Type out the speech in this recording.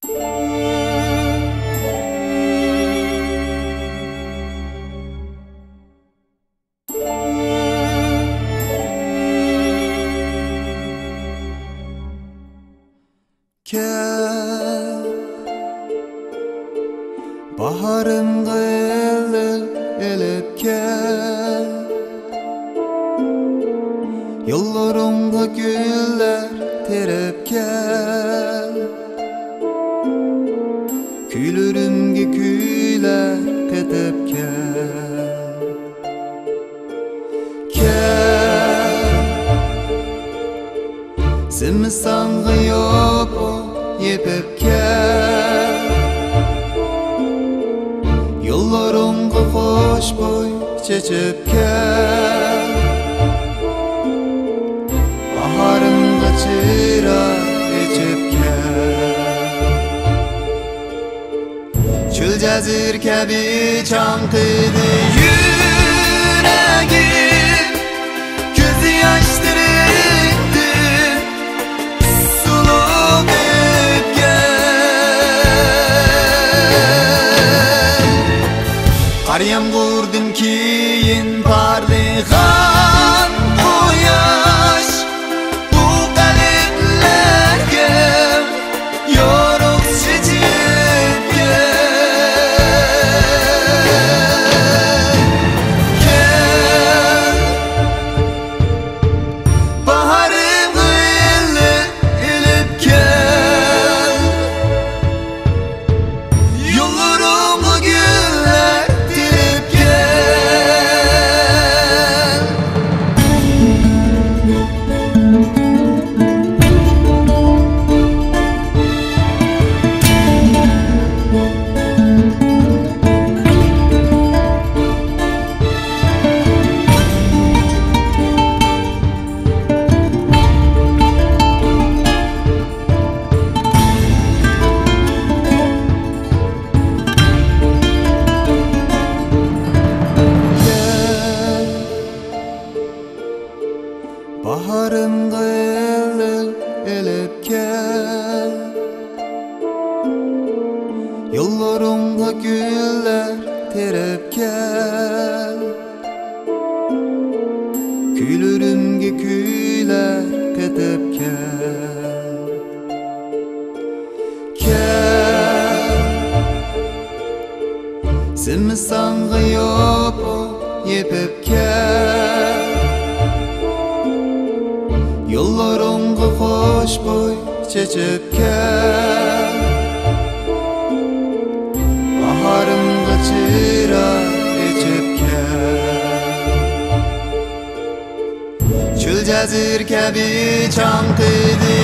Kel baharımga elip kel, yollarımga güller terip kel, küylürümge kuylar katip kel. Kel simsanga yopo yepip kel, yollarımga hoş boy çeçip kel, baharımga çıra içip kel. Çöl cazir kabi çankıdı yüreğim, gözü yaştırıktı suluk öpken. Kar yağmurdan keyin parlaygan quyosh bu qalblarga yorug' chechibgan. Kel baharımga elip kel, yollarımga güller terip kel. Baharımga elip kel, yollarımga güller terip kel, küylürümge kuylar katip kel. Kel simsanga yopo yepip kel, yollarımga hoş boy çeçip kel, baharımga çıra içip kel. Çöl cazir kabi çankıdı